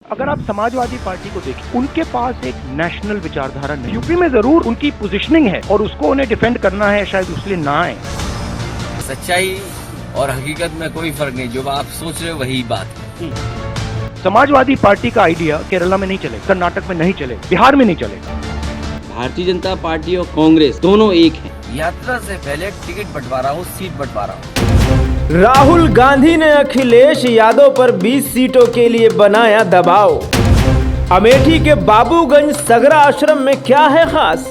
अगर आप समाजवादी पार्टी को देखें, उनके पास एक नेशनल विचारधारा नहीं। यूपी में जरूर उनकी पोजीशनिंग है और उसको उन्हें डिफेंड करना है, शायद उसलिए ना आए। सच्चाई और हकीकत में कोई फर्क नहीं, जो आप सोच रहे हो वही बात है। समाजवादी पार्टी का आइडिया केरला में नहीं चलेगा, कर्नाटक में नहीं चलेगा, बिहार में नहीं चलेगा। भारतीय जनता पार्टी और कांग्रेस दोनों एक हैं। यात्रा से पहले टिकट बंटवारा हो, सीट बंटवारा हो। राहुल गांधी ने अखिलेश यादव पर 20 सीटों के लिए बनाया दबाव। अमेठी के बाबूगंज सगरा आश्रम में क्या है खास?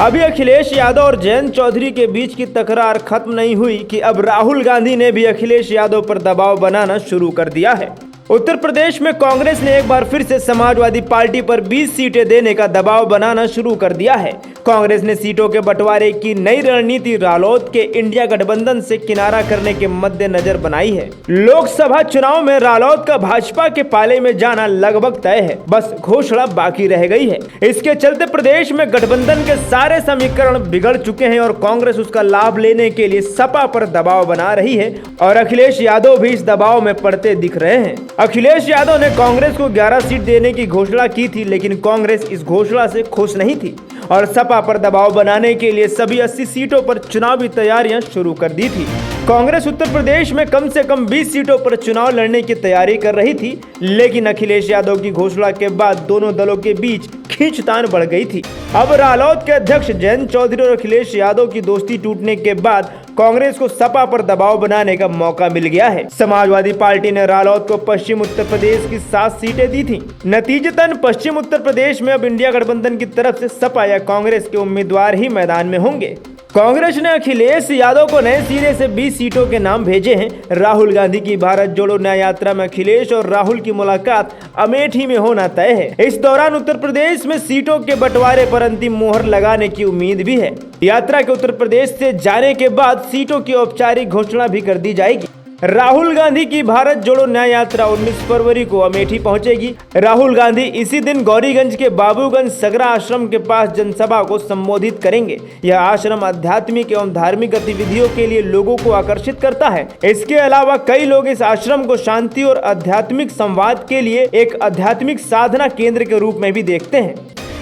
अभी अखिलेश यादव और जयंत चौधरी के बीच की तकरार खत्म नहीं हुई कि अब राहुल गांधी ने भी अखिलेश यादव पर दबाव बनाना शुरू कर दिया है। उत्तर प्रदेश में कांग्रेस ने एक बार फिर से समाजवादी पार्टी पर 20 सीटें देने का दबाव बनाना शुरू कर दिया है। कांग्रेस ने सीटों के बंटवारे की नई रणनीति रालोद के इंडिया गठबंधन से किनारा करने के मद्देनजर बनाई है। लोकसभा चुनाव में रालोद का भाजपा के पाले में जाना लगभग तय है, बस घोषणा बाकी रह गई है। इसके चलते प्रदेश में गठबंधन के सारे समीकरण बिगड़ चुके हैं और कांग्रेस उसका लाभ लेने के लिए सपा पर दबाव बना रही है और अखिलेश यादव भी इस दबाव में पड़ते दिख रहे हैं। अखिलेश यादव ने कांग्रेस को 11 सीट देने की घोषणा की थी, लेकिन कांग्रेस इस घोषणा से खुश नहीं थी और सपा पर दबाव बनाने के लिए सभी 80 सीटों पर चुनावी तैयारियां शुरू कर दी थी। कांग्रेस उत्तर प्रदेश में कम से कम 20 सीटों पर चुनाव लड़ने की तैयारी कर रही थी, लेकिन अखिलेश यादव की घोषणा के बाद दोनों दलों के बीच खींचतान बढ़ गई थी। अब रालोद के अध्यक्ष जयंत चौधरी और अखिलेश यादव की दोस्ती टूटने के बाद कांग्रेस को सपा पर दबाव बनाने का मौका मिल गया है। समाजवादी पार्टी ने रालोद को पश्चिम उत्तर प्रदेश की 7 सीटें दी थी। नतीजतन पश्चिम उत्तर प्रदेश में अब इंडिया गठबंधन की तरफ से सपा या कांग्रेस के उम्मीदवार ही मैदान में होंगे। कांग्रेस ने अखिलेश यादव को नए सिरे से 20 सीटों के नाम भेजे हैं। राहुल गांधी की भारत जोड़ो न्याय यात्रा में अखिलेश और राहुल की मुलाकात अमेठी में होना तय है। इस दौरान उत्तर प्रदेश में सीटों के बंटवारे पर अंतिम मोहर लगाने की उम्मीद भी है। यात्रा के उत्तर प्रदेश से जाने के बाद सीटों की औपचारिक घोषणा भी कर दी जाएगी। राहुल गांधी की भारत जोड़ो न्याय यात्रा 19 फरवरी को अमेठी पहुंचेगी। राहुल गांधी इसी दिन गौरीगंज के बाबूगंज सगरा आश्रम के पास जनसभा को संबोधित करेंगे। यह आश्रम आध्यात्मिक एवं धार्मिक गतिविधियों के लिए लोगों को आकर्षित करता है। इसके अलावा कई लोग इस आश्रम को शांति और आध्यात्मिक संवाद के लिए एक आध्यात्मिक साधना केंद्र के रूप में भी देखते हैं।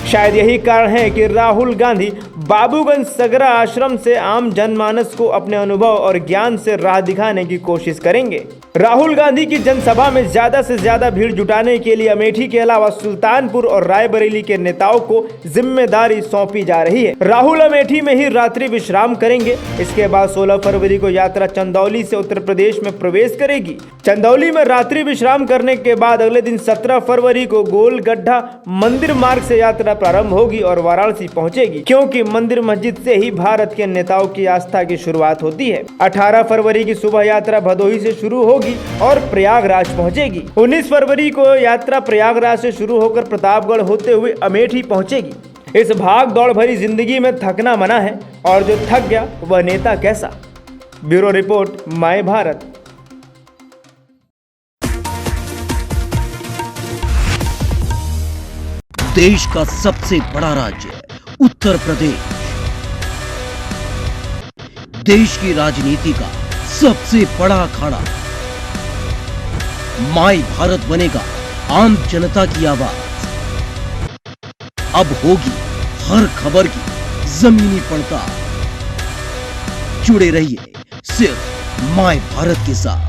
शायद यही कारण है कि राहुल गांधी बाबूगंज सगरा आश्रम से आम जनमानस को अपने अनुभव और ज्ञान से राह दिखाने की कोशिश करेंगे। राहुल गांधी की जनसभा में ज्यादा से ज्यादा भीड़ जुटाने के लिए अमेठी के अलावा सुल्तानपुर और रायबरेली के नेताओं को जिम्मेदारी सौंपी जा रही है। राहुल अमेठी में ही रात्रि विश्राम करेंगे। इसके बाद 16 फरवरी को यात्रा चंदौली से उत्तर प्रदेश में प्रवेश करेगी। चंदौली में रात्रि विश्राम करने के बाद अगले दिन 17 फरवरी को गोलगड्ढा मंदिर मार्ग से यात्रा प्रारंभ होगी और वाराणसी पहुंचेगी, क्योंकि मंदिर मस्जिद से ही भारत के नेताओं की आस्था की शुरुआत होती है। 18 फरवरी की सुबह यात्रा भदोही से शुरू होगी और प्रयागराज पहुंचेगी। 19 फरवरी को यात्रा प्रयागराज से शुरू होकर प्रतापगढ़ होते हुए अमेठी पहुंचेगी। इस भाग दौड़ भरी जिंदगी में थकना मना है और जो थक गया वह नेता कैसा। Bureau report, my Bharat. देश का सबसे बड़ा राज्य उत्तर प्रदेश, देश की राजनीति का सबसे बड़ा अखाड़ा, माय भारत बनेगा आम जनता की आवाज। अब होगी हर खबर की जमीनी पड़ताल। जुड़े रहिए सिर्फ माय भारत के साथ।